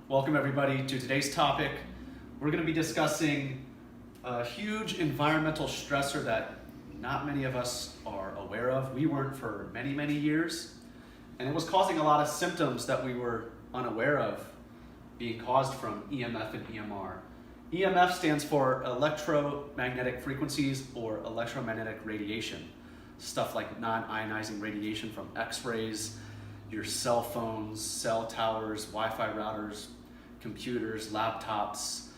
Welcome everybody to today's topic. We're going to be discussing a huge environmental stressor that not many of us are aware of. We weren't for many, many years, and it was causing a lot of symptoms that we were unaware of being caused from EMF and EMR. EMF stands for electromagnetic frequencies or electromagnetic radiation. Stuff like non-ionizing radiation from X-rays, your cell phones, cell towers, Wi-Fi routers, computers, laptops,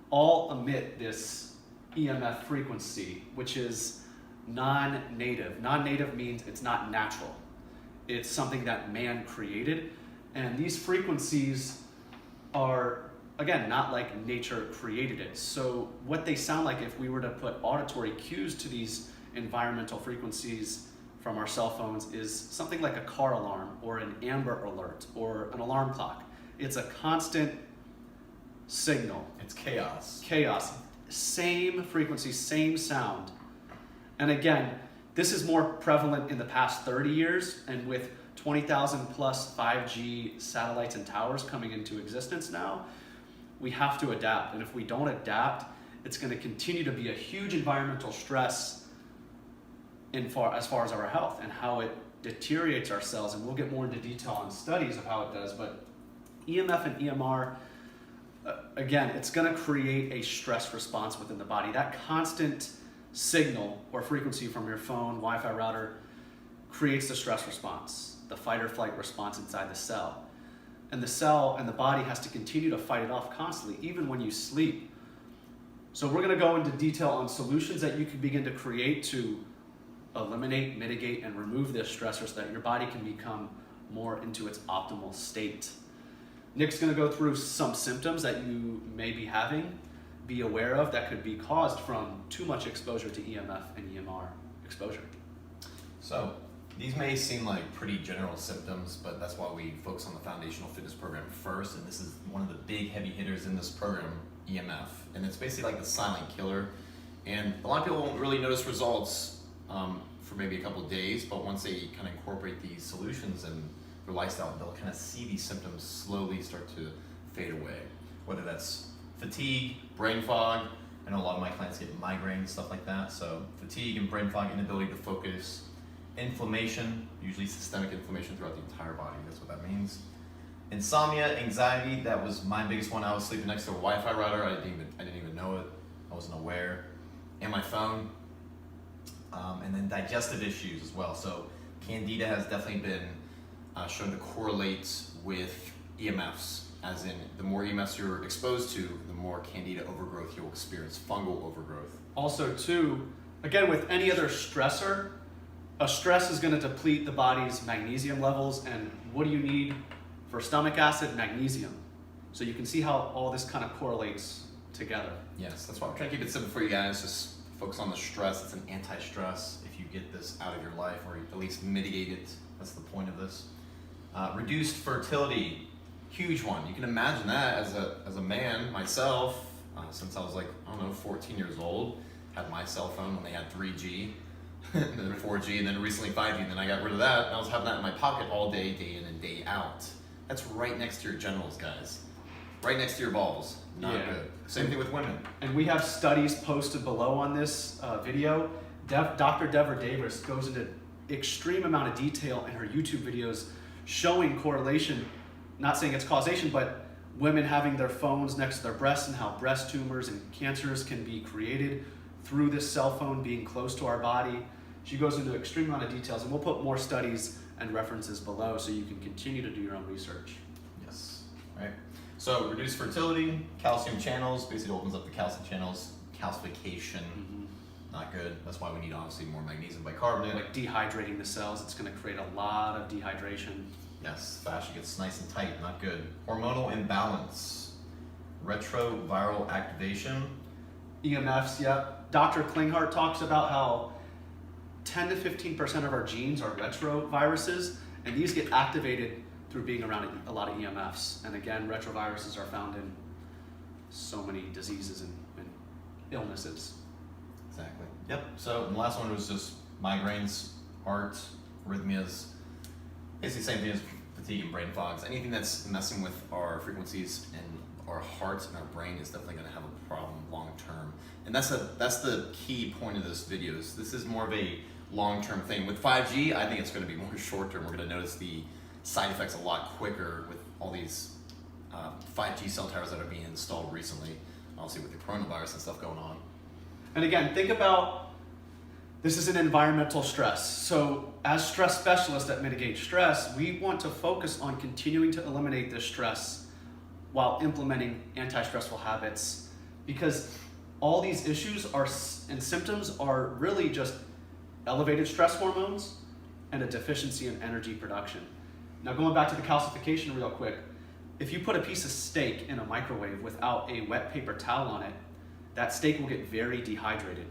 all emit this EMF frequency, which is non-native. Non-native means it's not natural. It's something that man created, and these frequencies are, again, not like nature created it. So what they sound like, if we were to put auditory cues to these environmental frequencies from our cell phones, is something like a car alarm or an Amber Alert or an alarm clock. It's a constant signal. It's chaos. Chaos. Same frequency, same sound. And again, this is more prevalent in the past 30 years, and with 20,000 plus 5G satellites and towers coming into existence now, we have to adapt. And if we don't adapt, it's going to continue to be a huge environmental stress as far as our health and how it deteriorates our cells. And we'll get more into detail on studies of how it does. But EMF and EMR, again, it's going to create a stress response within the body. That constant signal or frequency from your phone, Wi-Fi router, creates the stress response, the fight or flight response inside the cell. And the cell and the body has to continue to fight it off constantly, even when you sleep. So we're going to go into detail on solutions that you can begin to create to eliminate, mitigate, and remove this stressor so that your body can become more into its optimal state. Nick's going to go through some symptoms that you may be having, be aware of, that could be caused from too much exposure to EMF and EMR exposure. So these may seem like pretty general symptoms, but that's why we focus on the foundational fitness program first. And this is one of the big heavy hitters in this program, EMF. And it's basically like the silent killer. And a lot of people won't really notice results for maybe a couple of days, but once they kind of incorporate these solutions in their lifestyle, they'll kind of see these symptoms slowly start to fade away. Whether that's fatigue, brain fog. I know a lot of my clients get migraines, stuff like that. So fatigue and brain fog, inability to focus, inflammation, usually systemic inflammation throughout the entire body. That's what that means. Insomnia, anxiety, that was my biggest one. I was sleeping next to a Wi-Fi router. I didn't even know it. I wasn't aware. And my phone. And then digestive issues as well. So Candida has definitely been shown to correlate with EMFs, as in the more EMFs you're exposed to, the more Candida overgrowth you'll experience, fungal overgrowth. Also too, again, with any other stressor, a stress is going to deplete the body's magnesium levels, and what do you need for stomach acid? Magnesium. So you can see how all this kind of correlates together. Yes, that's why I'm trying to keep it simple for you guys. Just focus on the stress. It's an anti-stress. If you get this out of your life, or at least mitigate it, that's the point of this. Reduced fertility, huge one. You can imagine that as a man, myself, since I was like, 14 years old, had my cell phone when they had 3G, and then 4G, and then recently 5G, and then I got rid of that, and I was having that in my pocket all day, day in and day out. That's right next to your genitals, guys. Right next to your balls. Not good. Same thing with women. And we have studies posted below on this video. Dr. Deborah Davis goes into extreme amount of detail in her YouTube videos showing correlation, not saying it's causation, but women having their phones next to their breasts and how breast tumors and cancers can be created through this cell phone being close to our body. She goes into extreme amount of details, and we'll put more studies and references below so you can continue to do your own research. Yes, right. So reduced fertility, calcium channels, basically opens up the calcium channels, calcification, not good. That's why we need obviously more magnesium bicarbonate. Like dehydrating the cells, it's going to create a lot of dehydration. Yes, fascia gets nice and tight, not good. Hormonal imbalance, retroviral activation. EMFs, yep. Dr. Klinghardt talks about how 10 to 15% of our genes are retroviruses, and these get activated through being around a lot of EMFs. And again, retroviruses are found in so many diseases and illnesses. Exactly. Yep. So the last one was just migraines, heart, arrhythmias. Basically same thing as fatigue and brain fogs. Anything that's messing with our frequencies and our hearts and our brain is definitely going to have a problem long term. And that's the key point of this video. This is more of a long-term thing. With 5G, I think it's going to be more short-term. We're going to notice the side effects a lot quicker with all these 5G cell towers that are being installed recently, obviously with the coronavirus and stuff going on. And again, think about, this is an environmental stress. So as stress specialists that mitigate stress, we want to focus on continuing to eliminate this stress while implementing anti-stressful habits, because all these issues and symptoms are really just elevated stress hormones and a deficiency in energy production. Now going back to the calcification real quick, if you put a piece of steak in a microwave without a wet paper towel on it, that steak will get very dehydrated.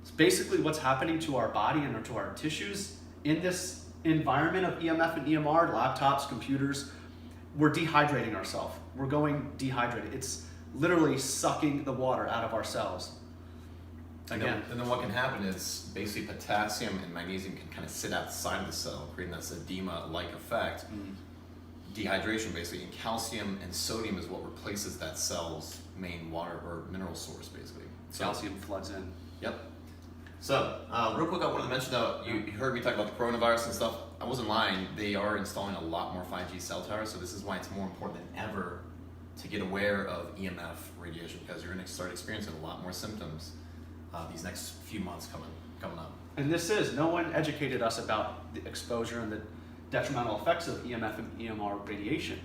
It's basically what's happening to our body and to our tissues in this environment of EMF and EMR, laptops, computers. We're dehydrating ourselves. We're going dehydrated. It's literally sucking the water out of our cells. Again. And then what can happen is basically potassium and magnesium can kind of sit outside of the cell, creating this edema-like effect. Dehydration basically, and calcium and sodium is what replaces that cell's main water or mineral source basically. So, calcium floods in. Yep. So, real quick, I wanted to mention though, you heard me talk about the coronavirus and stuff. I wasn't lying. They are installing a lot more 5G cell towers, so this is why it's more important than ever to get aware of EMF radiation, because you're going to start experiencing a lot more symptoms these next few months coming up. And no one educated us about the exposure and the detrimental effects of EMF and EMR radiation.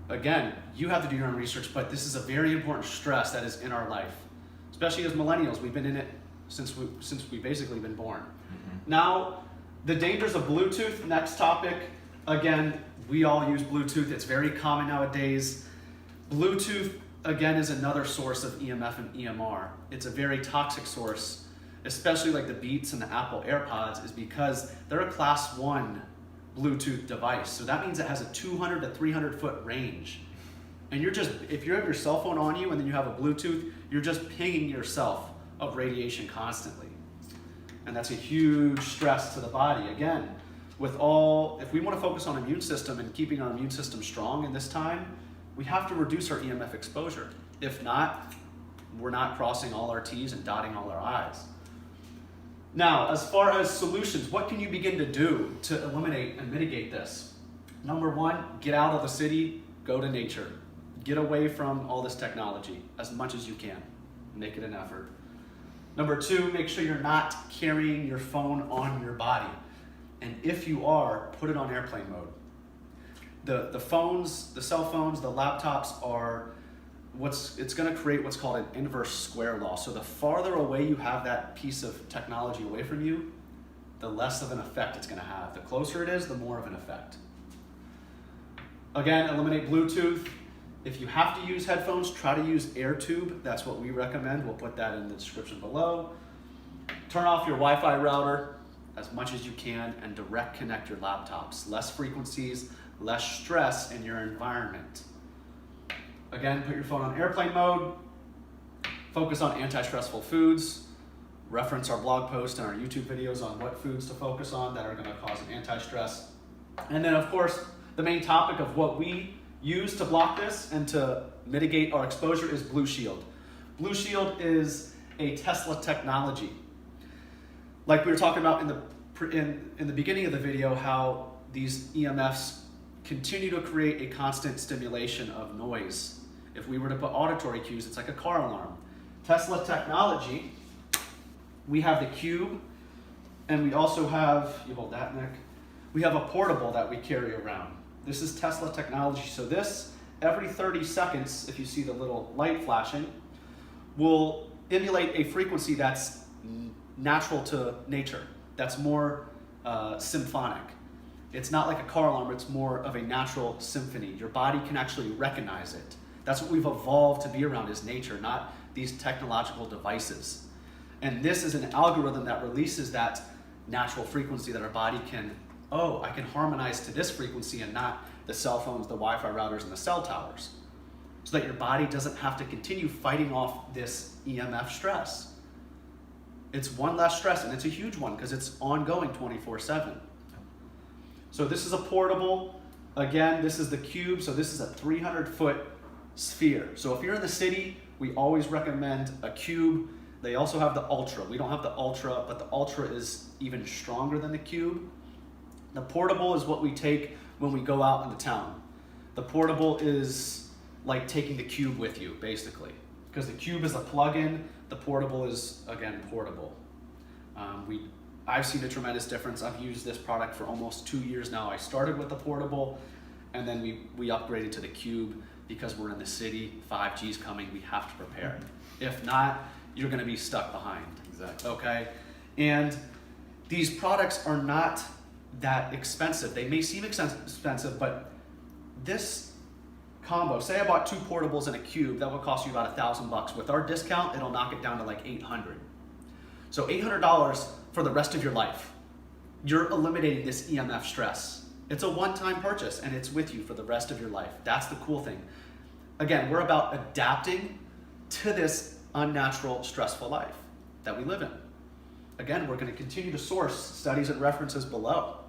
Again, you have to do your own research, but this is a very important stress that is in our life, especially as millennials. We've been in it since we've basically been born. Now, the dangers of Bluetooth, next topic. Again, we all use Bluetooth. It's very common nowadays. Bluetooth, again, is another source of EMF and EMR. It's a very toxic source, especially like the Beats and the Apple AirPods, is because they're a class 1 Bluetooth device. So that means it has a 200 to 300 foot range. And if you have your cell phone on you and then you have a Bluetooth, you're just pinging yourself of radiation constantly. And that's a huge stress to the body. Again, if we want to focus on immune system and keeping our immune system strong in this time, we have to reduce our EMF exposure. If not, we're not crossing all our T's and dotting all our I's. Now, as far as solutions, what can you begin to do to eliminate and mitigate this? Number 1, get out of the city, go to nature. Get away from all this technology as much as you can. Make it an effort. Number 2, make sure you're not carrying your phone on your body. And if you are, put it on airplane mode. The phones, the cell phones, the laptops it's going to create what's called an inverse square law. So the farther away you have that piece of technology away from you, the less of an effect it's going to have. The closer it is, the more of an effect. Again, eliminate Bluetooth. If you have to use headphones, try to use AirTube. That's what we recommend. We'll put that in the description below. Turn off your Wi-Fi router as much as you can and direct connect your laptops. Less frequencies, less stress in your environment. Again, put your phone on airplane mode. Focus on anti-stressful foods. Reference our blog post and our YouTube videos on what foods to focus on that are going to cause an anti-stress. And then, of course, the main topic of what we use to block this and to mitigate our exposure is Blushield. Blushield is a Tesla technology. Like we were talking about in the beginning of the video, how these EMFs continue to create a constant stimulation of noise. If we were to put auditory cues, it's like a car alarm. Tesla technology, we have the cube, and we also have, you hold that, Nick, we have a portable that we carry around. This is Tesla technology. So this, every 30 seconds, if you see the little light flashing, will emulate a frequency that's natural to nature, that's more symphonic. It's not like a car alarm, it's more of a natural symphony. Your body can actually recognize it. That's what we've evolved to be around, is nature, not these technological devices. And this is an algorithm that releases that natural frequency that our body can, I can harmonize to this frequency and not the cell phones, the Wi-Fi routers, and the cell towers. So that your body doesn't have to continue fighting off this EMF stress. It's one less stress, and it's a huge one because it's ongoing 24/7. So this is a portable. Again, this is the cube, so this is a 300-foot sphere. So if you're in the city, we always recommend a cube. They also have the Ultra. We don't have the Ultra, but the Ultra is even stronger than the cube. The portable is what we take when we go out into town. The portable is like taking the cube with you, basically, because the cube is a plug-in. The portable is, again, portable. I've seen a tremendous difference. I've used this product for almost 2 years now. I started with the portable, and then we upgraded to the cube because we're in the city. 5G's coming. We have to prepare. If not, you're going to be stuck behind. Exactly. Okay? And these products are not that expensive. They may seem expensive, but this combo, say I bought 2 portables and a cube, that would cost you about $1,000. With our discount, it'll knock it down to like $800. So $800 for the rest of your life. You're eliminating this EMF stress. It's a one-time purchase and it's with you for the rest of your life. That's the cool thing. Again, we're about adapting to this unnatural, stressful life that we live in. Again, we're going to continue to source studies and references below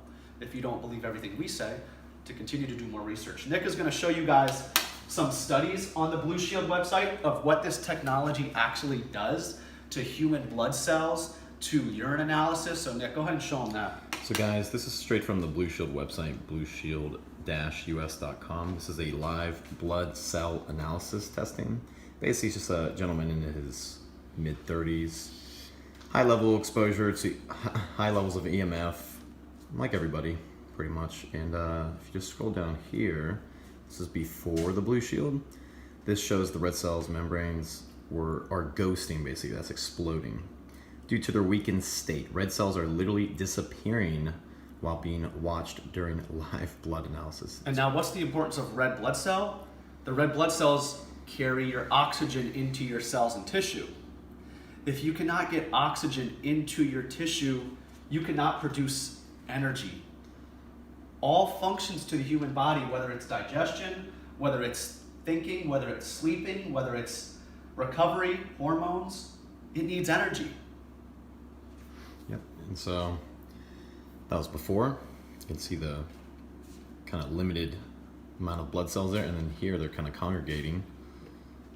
if you don't believe everything we say, to continue to do more research. Nick is going to show you guys some studies on the Blushield website of what this technology actually does to human blood cells, to urine analysis. So Nick, go ahead and show them that. So guys, this is straight from the Blushield website, blushield-us.com. This is a live blood cell analysis testing. Basically, it's just a gentleman in his mid-30s, high level exposure to high levels of EMF, like everybody, pretty much. And if you just scroll down here, this is before the Blushield. This shows the red cells membranes are ghosting, basically. That's exploding. Due to their weakened state, red cells are literally disappearing while being watched during live blood analysis. And now what's the importance of red blood cell? The red blood cells carry your oxygen into your cells and tissue. If you cannot get oxygen into your tissue, you cannot produce energy. All functions to the human body, whether it's digestion, whether it's thinking, whether it's sleeping, whether it's recovery, hormones, it needs energy. Yep, and so that was before. You can see the kind of limited amount of blood cells there, and then here they're kind of congregating.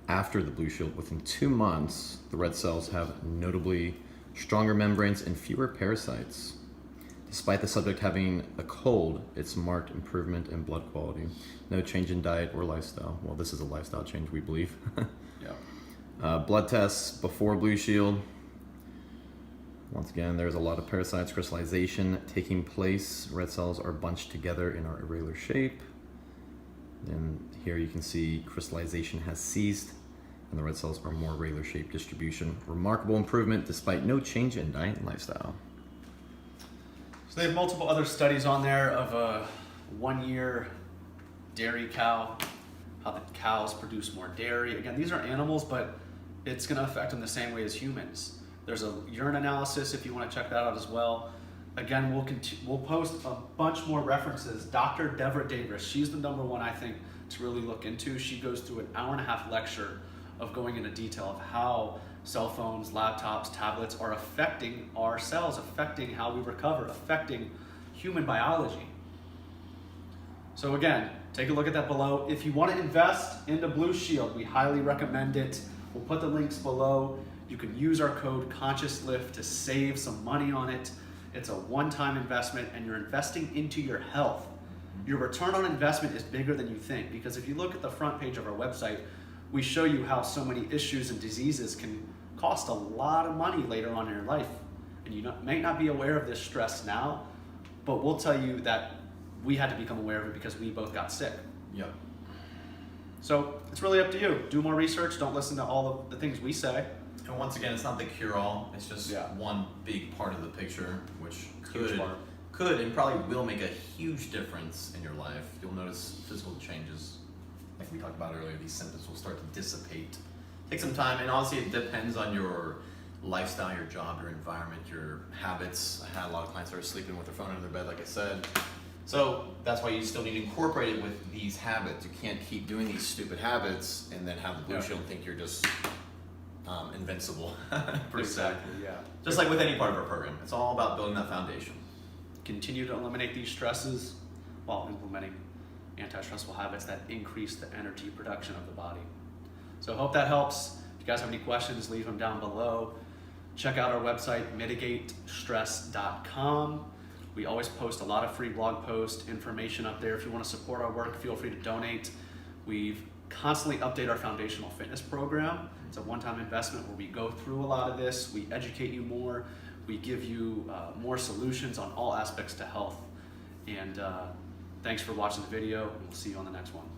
After the Blushield, within 2 months, the red cells have notably stronger membranes and fewer parasites. Despite the subject having a cold, it's marked improvement in blood quality. No change in diet or lifestyle. Well, this is a lifestyle change, we believe. Yeah. Blood tests before Blushield. Once again, there's a lot of parasites, crystallization taking place. Red cells are bunched together in our irregular shape. And here you can see crystallization has ceased, and the red cells are more regular shape distribution. Remarkable improvement despite no change in diet and lifestyle. So they have multiple other studies on there of a 1-year dairy cow, how the cows produce more dairy. Again, these are animals, but it's going to affect them the same way as humans. There's a urine analysis if you want to check that out as well. Again, we'll post a bunch more references. Dr. Deborah Davis, she's the #1 I think to really look into. She goes through an 1.5-hour lecture of going into detail of how cell phones, laptops, tablets are affecting our cells, affecting how we recover, affecting human biology. So again, take a look at that below. If you want to invest into Blushield, we highly recommend it. We'll put the links below. You can use our code ConsciousLift to save some money on it. It's a one-time investment, and you're investing into your health. Your return on investment is bigger than you think, because if you look at the front page of our website, we show you how so many issues and diseases can cost a lot of money later on in your life. And you may not be aware of this stress now, but we'll tell you that we had to become aware of it because we both got sick. Yep. So it's really up to you. Do more research. Don't listen to all of the things we say. And once again, it's not the cure-all. It's just Yeah. one big part of the picture, which Huge part. could and probably will make a huge difference in your life. You'll notice physical changes, like we talked about earlier. These symptoms will start to dissipate. Take some time, and honestly, it depends on your lifestyle, your job, your environment, your habits. I had a lot of clients that are sleeping with their phone under their bed, like I said. So that's why you still need to incorporate it with these habits. You can't keep doing these stupid habits and then have the Blushield think you're just invincible. Exactly, yeah. Just like with any part of our program, it's all about building that foundation. Continue to eliminate these stresses while implementing anti-stressful habits that increase the energy production of the body. So I hope that helps. If you guys have any questions, leave them down below. Check out our website, mitigatestress.com. We always post a lot of free blog posts, information up there. If you want to support our work, feel free to donate. We've constantly update our foundational fitness program. It's a one-time investment where we go through a lot of this, we educate you more, we give you more solutions on all aspects to health. And thanks for watching the video, and we'll see you on the next one.